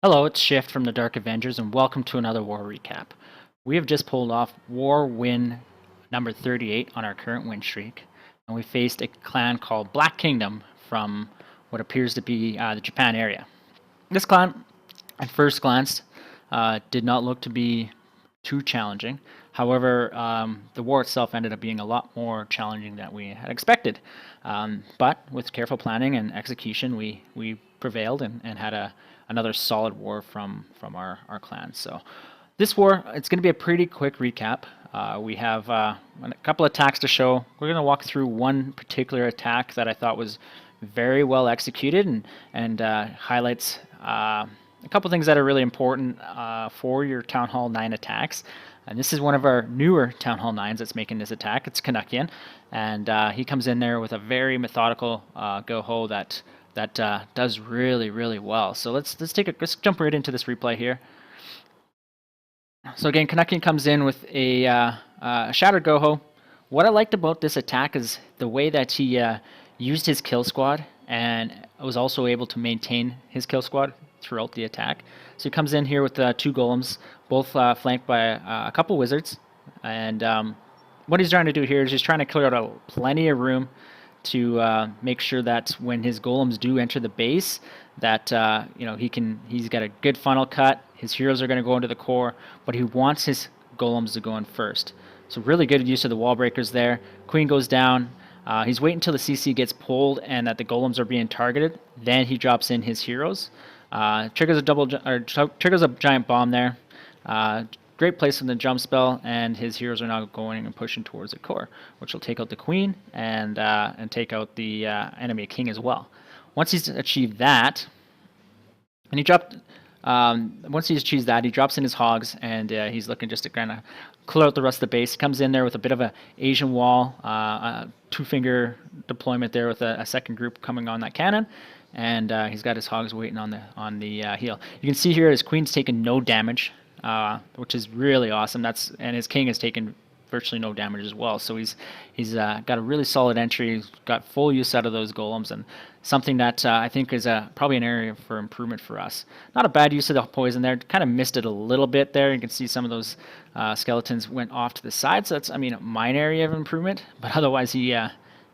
Hello, it's Shift from the Darc Avengers, and welcome to another war recap. We have just pulled off war win number 38 on our current win streak, and we faced a clan called Black Kingdom from what appears to be the Japan area. This clan, at first glance, did not look to be too challenging. However, the war itself ended up being a lot more challenging than we had expected. But with careful planning and execution, we prevailed and had another solid war from our clan. So this war, it's going to be a pretty quick recap. We have a couple attacks to show. We're going to walk through one particular attack that I thought was very well executed and highlights a couple things that are really important for your Town Hall 9 attacks. And this is one of our newer Town Hall 9s that's making this attack. It's Canuckian, and he comes in there with a very methodical GoHo that does really well. So let's jump right into this replay here. So again, Canuckian comes in with a Shattered GoHo. What I liked about this attack is the way that he used his kill squad and was also able to maintain his kill squad throughout the attack. So he comes in here with 2 golems, both flanked by a couple wizards. And what he's trying to do here is he's trying to clear out plenty of room to make sure that when his golems do enter the base, that he's got a good funnel cut. His heroes are going to go into the core, but he wants his golems to go in first. So really good use of the wall breakers there. Queen goes down. He's waiting until the CC gets pulled and that the golems are being targeted. Then he drops in his heroes. Triggers a giant bomb there. Great place in the jump spell, and his heroes are now going and pushing towards the core, which will take out the queen and take out the enemy king as well. Once he's achieved that, and he dropped. Once he's achieved that, he drops in his hogs, and he's looking just to kind of clear out the rest of the base. He comes in there with a bit of a Asian wall, a 2-finger deployment there with a second group coming on that cannon. And he's got his hogs waiting on the heel. You can see here his queen's taken no damage, which is really awesome. And his king has taken virtually no damage as well. So he's got a really solid entry. He's got full use out of those golems, and something that I think is probably an area for improvement for us. Not a bad use of the poison there. Kind of missed it a little bit there. You can see some of those skeletons went off to the side. So that's, a minor area of improvement. But otherwise, he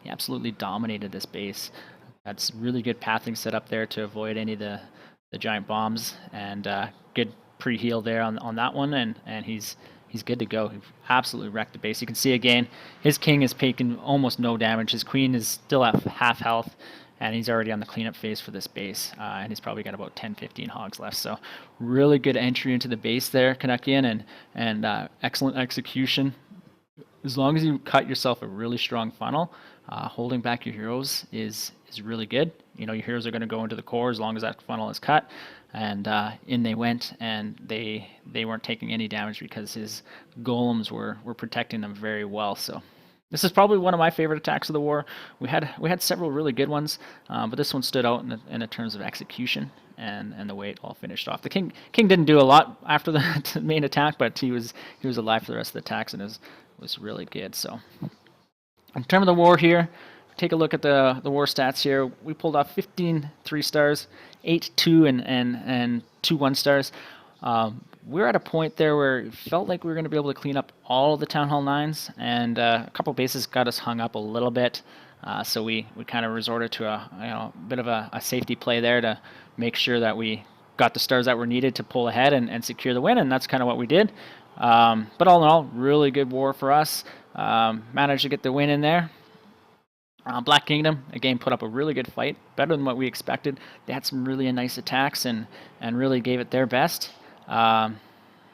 absolutely dominated this base. That's really good pathing set up there to avoid any of the giant bombs, and good pre-heal there on that one, and he's good to go. He absolutely wrecked the base. You can see again, his king is taking almost no damage. His queen is still at half health, and he's already on the cleanup phase for this base, and he's probably got about 10-15 hogs left. So really good entry into the base there, Canuckian, and excellent execution. As long as you cut yourself a really strong funnel, holding back your heroes is really good. Your heroes are going to go into the core as long as that funnel is cut, and in they went, and they weren't taking any damage because his golems were protecting them very well. So this is probably one of my favorite attacks of the war. We had several really good ones, but this one stood out in the terms of execution and the way it all finished off. The king didn't do a lot after the main attack, but he was alive for the rest of the attacks and was really good. So in terms of the war here, take a look at the war stats here. We pulled off 15 3-stars, 8 2 and 2 1-stars. We're at a point there where it felt like we were going to be able to clean up all of the Town Hall 9s, and a couple bases got us hung up a little bit. So we kind of resorted to a bit of a safety play there to make sure that we got the stars that were needed to pull ahead and secure the win, and that's kind of what we did. But all in all, really good war for us. Managed to get the win in there. Black Kingdom, again, put up a really good fight, better than what we expected. They had some really nice attacks and really gave it their best. They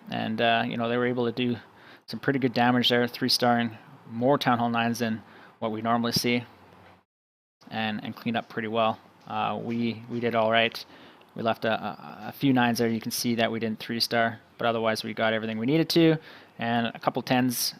were able to do some pretty good damage there, 3-starring more Town Hall 9s than what we normally see, and cleaned up pretty well. We did all right. We left a few 9s there. You can see that we didn't 3-star, but otherwise we got everything we needed to, and a couple 10s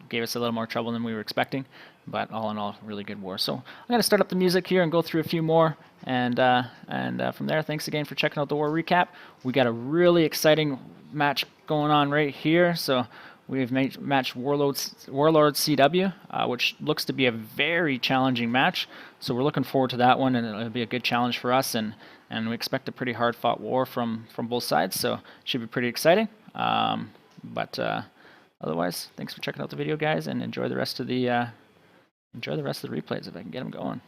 gave us a little more trouble than we were expecting. But all in all, really good war. So I'm going to start up the music here and go through a few more. And from there, thanks again for checking out the war recap. We got a really exciting match going on right here. So We've matched Warlord CW, which looks to be a very challenging match. So we're looking forward to that one, and it'll be a good challenge for us. And we expect a pretty hard-fought war from both sides. So it should be pretty exciting. But otherwise, thanks for checking out the video, guys, and enjoy the rest of the replays if I can get them going.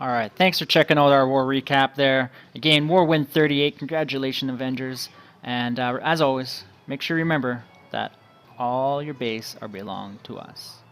Alright, thanks for checking out our war recap there. Again, war win 38. Congratulations, Avengers. And as always, make sure you remember that all your base are belong to us.